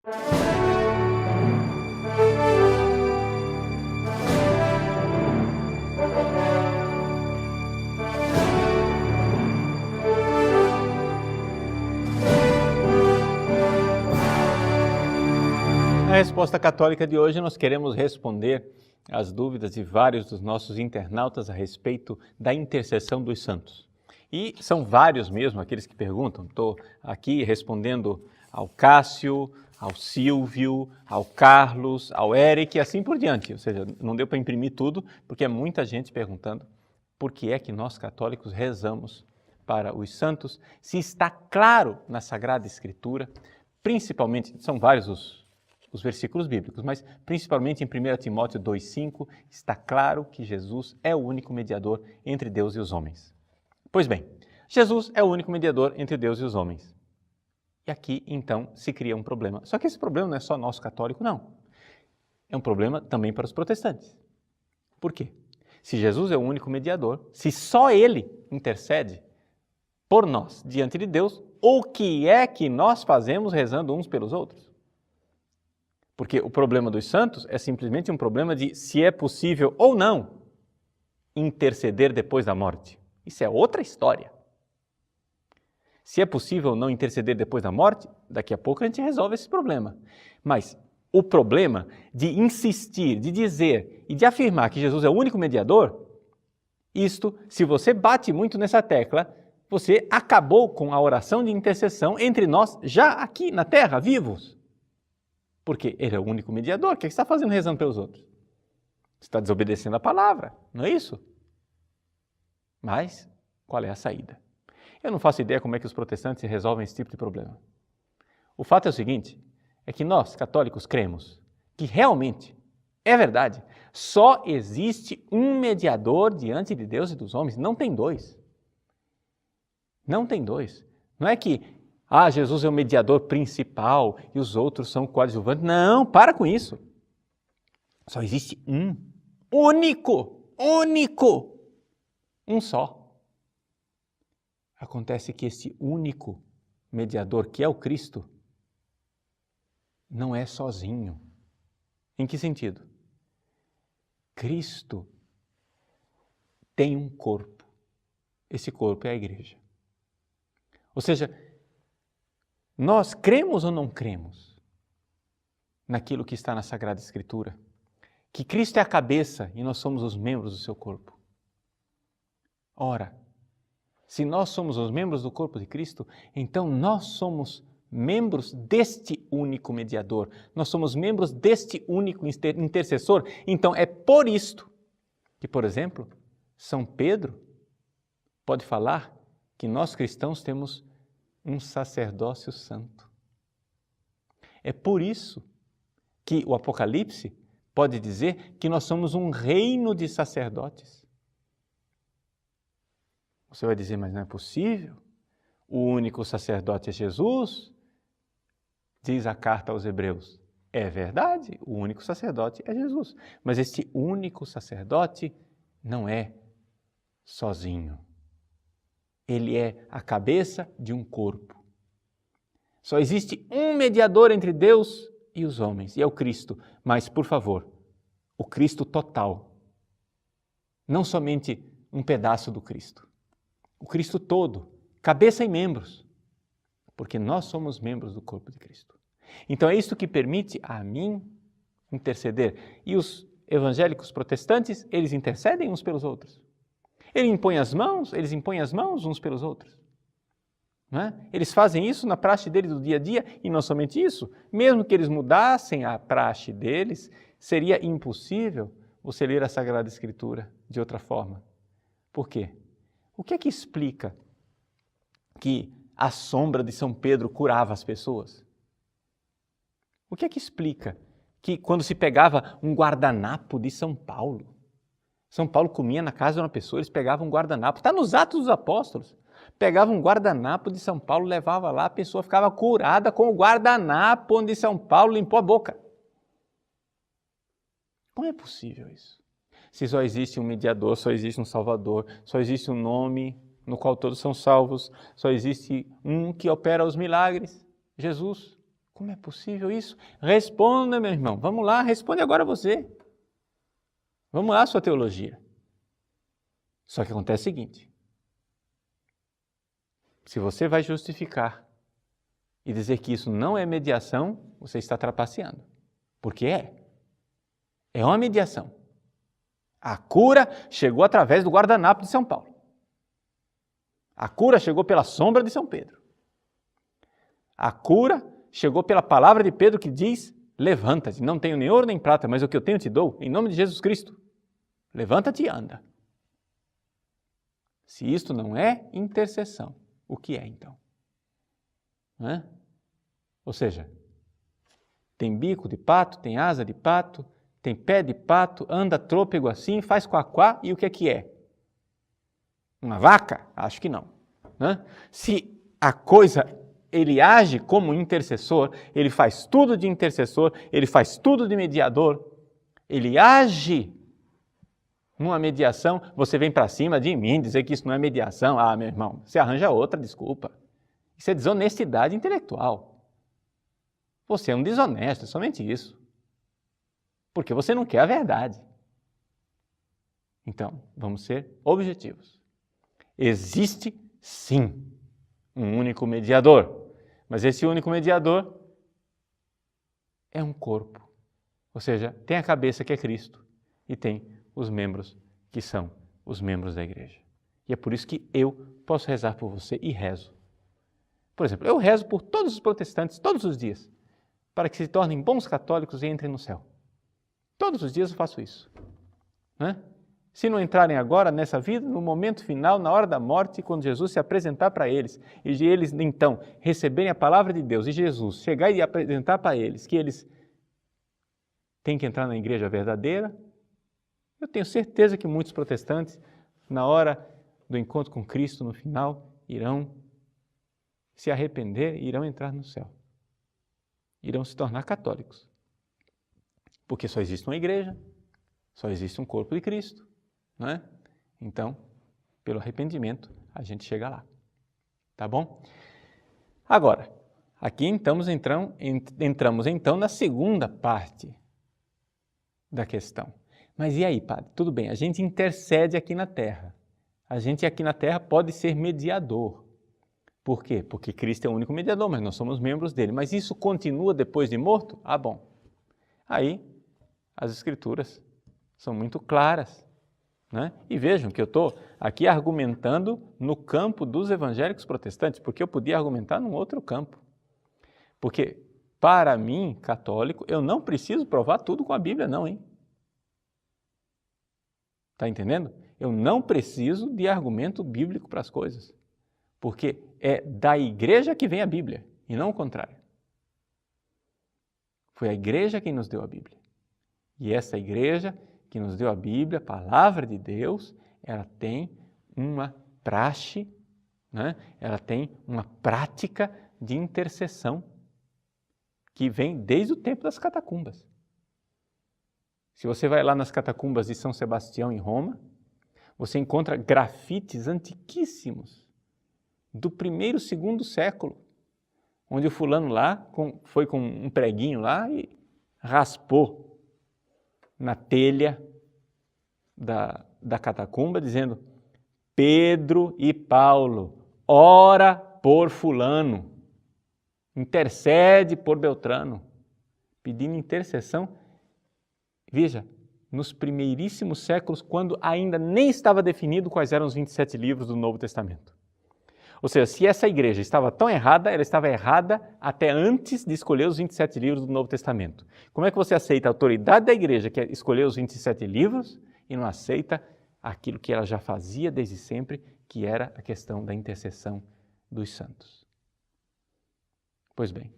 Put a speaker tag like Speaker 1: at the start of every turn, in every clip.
Speaker 1: Na resposta católica de hoje, nós queremos responder às dúvidas de vários dos nossos internautas a respeito da intercessão dos santos. E são vários mesmo aqueles que perguntam. Estou aqui respondendo ao Cássio, ao Silvio, ao Carlos, ao Eric e assim por diante. Ou seja, não deu para imprimir tudo, porque é muita gente perguntando por que é que nós católicos rezamos para os santos, se está claro na Sagrada Escritura, principalmente, são vários os versículos bíblicos, mas principalmente em 1 Timóteo 2,5, está claro que Jesus é o único mediador entre Deus e os homens. Pois bem, Jesus é o único mediador entre Deus e os homens. E aqui, então, se cria um problema. Só que esse problema não é só nosso católico, não. É um problema também para os protestantes. Por quê? Se Jesus é o único mediador, se só Ele intercede por nós diante de Deus, o que é que nós fazemos rezando uns pelos outros? Porque o problema dos santos é simplesmente um problema de se é possível ou não interceder depois da morte. Isso é outra história. Se é possível ou não interceder depois da morte, daqui a pouco a gente resolve esse problema. Mas o problema de insistir, de dizer e de afirmar que Jesus é o único mediador, isto, se você bate muito nessa tecla, você acabou com a oração de intercessão entre nós já aqui na Terra, vivos. Porque Ele é o único mediador. O que você está fazendo rezando pelos outros? Você está desobedecendo a palavra, não é isso? Mas qual é a saída? Eu não faço ideia como é que os protestantes resolvem esse tipo de problema. O fato é o seguinte, é que nós, católicos, cremos que realmente, é verdade, só existe um mediador diante de Deus e dos homens, não tem dois. Não tem dois. Não é que Jesus é o mediador principal e os outros são coadjuvantes. Não, para com isso. Só existe um, único, um só. Acontece que esse único mediador, que é o Cristo, não é sozinho. Em que sentido? Cristo tem um corpo. Esse corpo é a igreja. Ou seja, nós cremos ou não cremos naquilo que está na Sagrada Escritura? Que Cristo é a cabeça e nós somos os membros do seu corpo. Ora, se nós somos os membros do corpo de Cristo, então nós somos membros deste único mediador. Nós somos membros deste único intercessor. Então é por isto que, por exemplo, São Pedro pode falar que nós cristãos temos um sacerdócio santo. É por isso que o Apocalipse pode dizer que nós somos um reino de sacerdotes. Você vai dizer, mas não é possível? O único sacerdote é Jesus? Diz a carta aos Hebreus. É verdade, o único sacerdote é Jesus. Mas este único sacerdote não é sozinho. Ele é a cabeça de um corpo. Só existe um mediador entre Deus e os homens, e é o Cristo. Mas, por favor, o Cristo total. Não somente um pedaço do Cristo. O Cristo todo, cabeça e membros. Porque nós somos membros do corpo de Cristo. Então é isto que permite a mim interceder. E os evangélicos protestantes, eles intercedem uns pelos outros. Eles impõem as mãos uns pelos outros. Não é? Eles fazem isso na praxe deles do dia a dia e não somente isso. Mesmo que eles mudassem a praxe deles, seria impossível você ler a Sagrada Escritura de outra forma. Por quê? O que é que explica que a sombra de São Pedro curava as pessoas? O que é que explica que quando se pegava um guardanapo de São Paulo comia na casa de uma pessoa, eles pegavam um guardanapo, está nos Atos dos Apóstolos, pegavam um guardanapo de São Paulo, levava lá, a pessoa ficava curada com o guardanapo onde São Paulo limpou a boca. Como é possível isso? Se só existe um mediador, só existe um Salvador, só existe um nome no qual todos são salvos, só existe um que opera os milagres, Jesus. Como é possível isso? Responda, meu irmão. Vamos lá, responde agora você. Vamos lá, sua teologia. Só que acontece o seguinte. Se você vai justificar e dizer que isso não é mediação, você está trapaceando. Porque é. É uma mediação. A cura chegou através do guardanapo de São Paulo. A cura chegou pela sombra de São Pedro. A cura chegou pela palavra de Pedro que diz: levanta-te, não tenho nem ouro nem prata, mas o que eu tenho te dou, em nome de Jesus Cristo. Levanta-te e anda. Se isto não é intercessão, o que é então? Não é? Ou seja, tem bico de pato, tem asa de pato, tem pé de pato, anda trôpego assim, faz quaquá, e o que é? Uma vaca? Acho que não. Né? Se a coisa, ele age como intercessor, ele faz tudo de intercessor, ele faz tudo de mediador, ele age numa mediação, você vem para cima de mim dizer que isso não é mediação. Ah, meu irmão, você arranja outra desculpa. Isso é desonestidade intelectual. Você é um desonesto, é somente isso. Porque você não quer a verdade. Então, vamos ser objetivos. Existe, sim, um único mediador. Mas esse único mediador é um corpo. Ou seja, tem a cabeça que é Cristo e tem os membros que são os membros da igreja. E é por isso que eu posso rezar por você e rezo. Por exemplo, eu rezo por todos os protestantes todos os dias, para que se tornem bons católicos e entrem no céu. Todos os dias eu faço isso. Né? Se não entrarem agora nessa vida, no momento final, na hora da morte, quando Jesus se apresentar para eles, e de eles então receberem a palavra de Deus, e Jesus chegar e apresentar para eles que eles têm que entrar na igreja verdadeira, eu tenho certeza que muitos protestantes, na hora do encontro com Cristo, no final, irão se arrepender e irão entrar no céu. Irão se tornar católicos. Porque só existe uma igreja, só existe um corpo de Cristo, não é? Então, pelo arrependimento, a gente chega lá. Tá bom? Agora, aqui entramos então na segunda parte da questão. Mas e aí, padre? Tudo bem, a gente intercede aqui na Terra. A gente aqui na Terra pode ser mediador. Por quê? Porque Cristo é o único mediador, mas nós somos membros dele. Mas isso continua depois de morto? Ah, bom. Aí, as Escrituras são muito claras. Né? E vejam que eu estou aqui argumentando no campo dos evangélicos protestantes, porque eu podia argumentar num outro campo. Porque, para mim, católico, eu não preciso provar tudo com a Bíblia, não, hein? Está entendendo? Eu não preciso de argumento bíblico para as coisas, porque é da igreja que vem a Bíblia, e não o contrário. Foi a igreja quem nos deu a Bíblia. E essa igreja que nos deu a Bíblia, a palavra de Deus, ela tem uma praxe, né? Ela tem uma prática de intercessão que vem desde o tempo das catacumbas. Se você vai lá nas catacumbas de São Sebastião, em Roma, você encontra grafites antiquíssimos do 1º, 2º século, onde o fulano lá foi com um preguinho lá e raspou na telha da catacumba, dizendo: Pedro e Paulo, ora por fulano, intercede por Beltrano, pedindo intercessão. Veja, nos primeiríssimos séculos, quando ainda nem estava definido quais eram os 27 livros do Novo Testamento. Ou seja, se essa igreja estava tão errada, ela estava errada até antes de escolher os 27 livros do Novo Testamento. Como é que você aceita a autoridade da igreja, que é escolher os 27 livros, e não aceita aquilo que ela já fazia desde sempre, que era a questão da intercessão dos santos? Pois bem,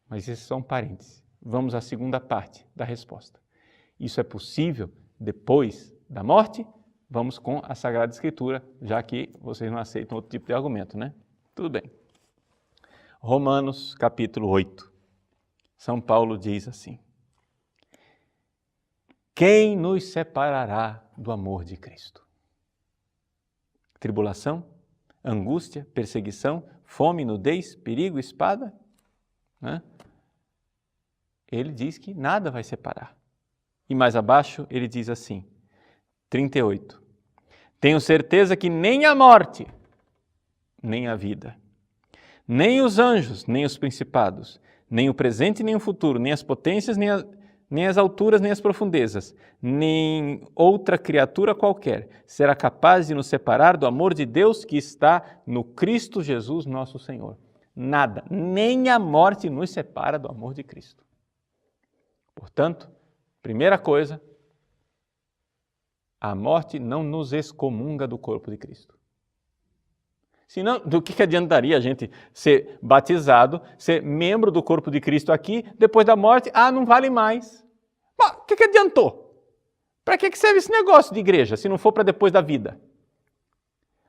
Speaker 1: mas esse é só um parêntese. Vamos à segunda parte da resposta. Isso é possível depois da morte? Vamos com a Sagrada Escritura, já que vocês não aceitam outro tipo de argumento, né? Tudo bem. Romanos, capítulo 8. São Paulo diz assim: quem nos separará do amor de Cristo? Tribulação, angústia, perseguição, fome, nudez, perigo, espada? Né? ele diz que nada vai separar. E mais abaixo ele diz assim, 38, tenho certeza que nem a morte, nem a vida, nem os anjos, nem os principados, nem o presente, nem o futuro, nem as potências, nem as alturas, nem as profundezas, nem outra criatura qualquer será capaz de nos separar do amor de Deus que está no Cristo Jesus nosso Senhor. Nada, nem a morte nos separa do amor de Cristo. Portanto, primeira coisa, a morte não nos excomunga do corpo de Cristo. Senão, do que adiantaria a gente ser batizado, ser membro do corpo de Cristo aqui, depois da morte, não vale mais. Mas o que adiantou? Para que serve esse negócio de igreja, se não for para depois da vida?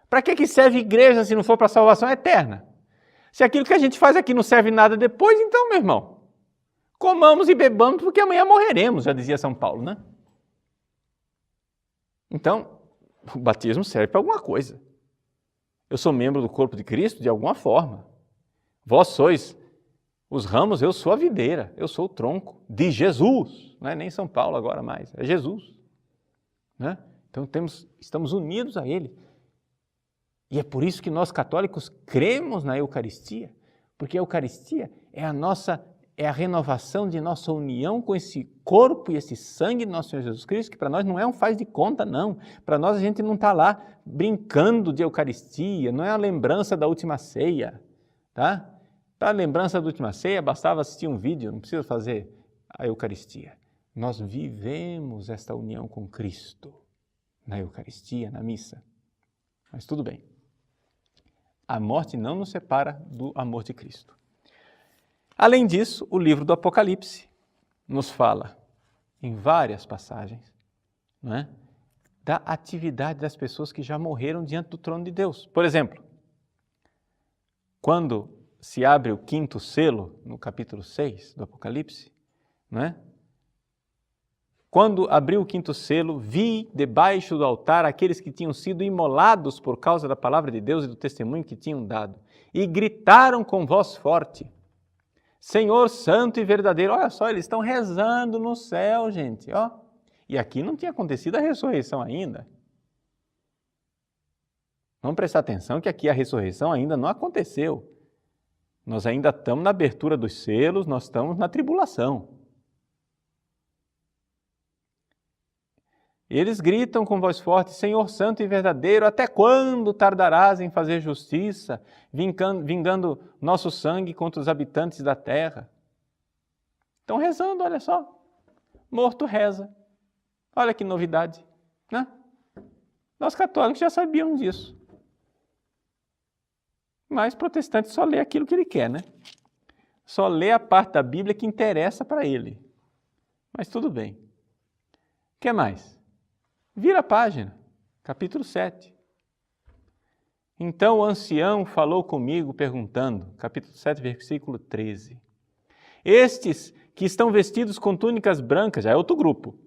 Speaker 1: Para que serve igreja se não for para a salvação eterna? Se aquilo que a gente faz aqui não serve nada depois, então, meu irmão, comamos e bebamos porque amanhã morreremos, já dizia São Paulo, né? Então, o batismo serve para alguma coisa. Eu sou membro do corpo de Cristo de alguma forma. Vós sois os ramos, eu sou a videira, eu sou o tronco de Jesus. Não é nem São Paulo agora mais, é Jesus. Né? Então estamos unidos a Ele. E é por isso que nós católicos cremos na Eucaristia, porque a Eucaristia é a renovação de nossa união com esse corpo e esse sangue de nosso Senhor Jesus Cristo, que para nós não é um faz de conta, não. Para nós a gente não está lá brincando de Eucaristia, não é a lembrança da última ceia. Tá? Para a lembrança da última ceia, bastava assistir um vídeo, não precisa fazer a Eucaristia. Nós vivemos esta união com Cristo na Eucaristia, na missa. Mas tudo bem. A morte não nos separa do amor de Cristo. Além disso, o livro do Apocalipse nos fala, em várias passagens, não é, da atividade das pessoas que já morreram diante do trono de Deus. Por exemplo, quando se abre o quinto selo, no capítulo 6 do Apocalipse, não é? Quando abriu o quinto selo, vi debaixo do altar aqueles que tinham sido imolados por causa da palavra de Deus e do testemunho que tinham dado, e gritaram com voz forte, Senhor santo e verdadeiro. Olha só, eles estão rezando no céu, gente. Ó. E aqui não tinha acontecido a ressurreição ainda. Vamos prestar atenção que aqui a ressurreição ainda não aconteceu. Nós ainda estamos na abertura dos selos, nós estamos na tribulação. Eles gritam com voz forte, Senhor santo e verdadeiro, até quando tardarás em fazer justiça, vingando nosso sangue contra os habitantes da terra? Estão rezando, olha só. Morto reza. Olha que novidade, né? Nós católicos já sabíamos disso. Mas protestante só lê aquilo que ele quer, né? Só lê a parte da Bíblia que interessa para ele. Mas tudo bem. O que mais? Vira a página, capítulo 7. Então o ancião falou comigo perguntando, capítulo 7, versículo 13. Estes que estão vestidos com túnicas brancas, já é outro grupo.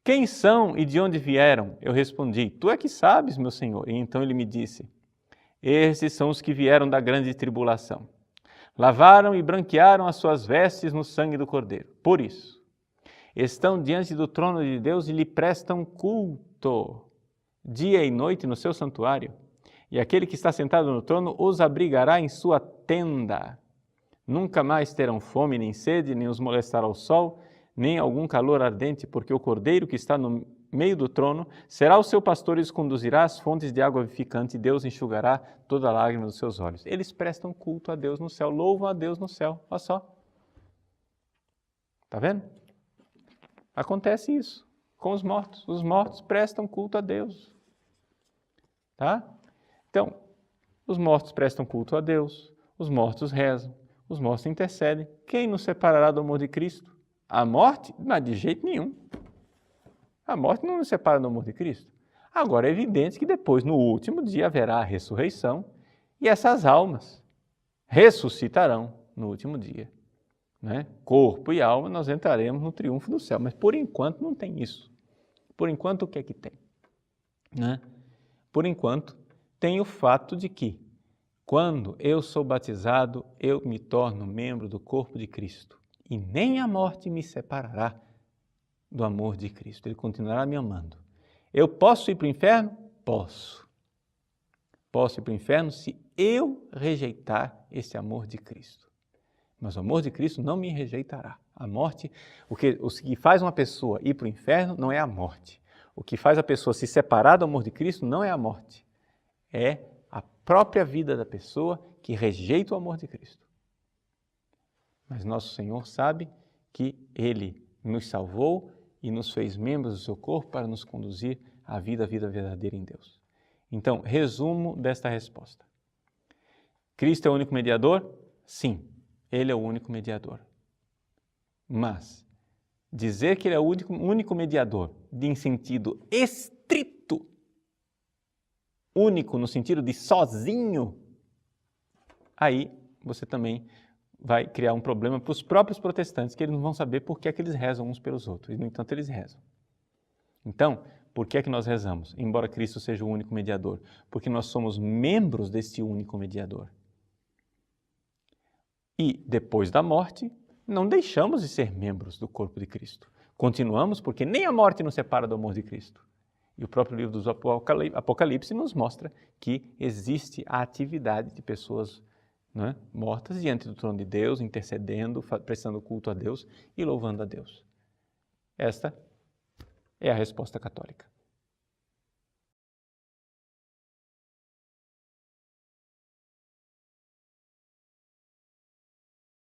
Speaker 1: Quem são e de onde vieram? Eu respondi, tu é que sabes, meu Senhor. E então ele me disse, estes são os que vieram da grande tribulação. Lavaram e branquearam as suas vestes no sangue do Cordeiro. Por isso, estão diante do trono de Deus e lhe prestam culto, dia e noite no seu santuário. E aquele que está sentado no trono os abrigará em sua tenda. Nunca mais terão fome nem sede, nem os molestará o sol, nem algum calor ardente, porque o Cordeiro que está no meio do trono será o seu pastor e os conduzirá às fontes de água vivificante, e Deus enxugará toda a lágrima dos seus olhos. Eles prestam culto a Deus no céu, louvam a Deus no céu, olha só. Está vendo? Acontece isso com os mortos. Os mortos prestam culto a Deus. Tá? Então, os mortos prestam culto a Deus, os mortos rezam, os mortos intercedem. Quem nos separará do amor de Cristo? A morte? Não, de jeito nenhum. A morte não nos separa do amor de Cristo. Agora é evidente que depois, no último dia, haverá a ressurreição e essas almas ressuscitarão no último dia. Né? Corpo e alma, nós entraremos no triunfo do céu. Mas por enquanto não tem isso. Por enquanto o que é que tem? Né? Por enquanto tem o fato de que, Quando eu sou batizado, eu me torno membro do corpo de Cristo. E nem a morte me separará do amor de Cristo. Ele continuará me amando. Eu posso ir para o inferno? Posso. Posso ir para o inferno se eu rejeitar esse amor de Cristo. Mas o amor de Cristo não me rejeitará. A morte, o que faz uma pessoa ir para o inferno não é a morte. O que faz a pessoa se separar do amor de Cristo não é a morte. É a própria vida da pessoa que rejeita o amor de Cristo. Mas nosso Senhor sabe que Ele nos salvou e nos fez membros do seu corpo para nos conduzir à vida verdadeira em Deus. Então, resumo desta resposta. Cristo é o único mediador? Sim, Ele é o único mediador. Mas dizer que Ele é o único mediador, em sentido estrito, único no sentido de sozinho, aí você também vai criar um problema para os próprios protestantes, que eles não vão saber por que é que eles rezam uns pelos outros, e no entanto eles rezam. Então, por que é que nós rezamos? Embora Cristo seja o único mediador, porque nós somos membros desse único mediador. E depois da morte, não deixamos de ser membros do corpo de Cristo. Continuamos porque nem a morte nos separa do amor de Cristo. E o próprio livro dos Apocalipse nos mostra que existe a atividade de pessoas, né, mortas diante do trono de Deus, intercedendo, prestando culto a Deus e louvando a Deus. Esta é a resposta católica.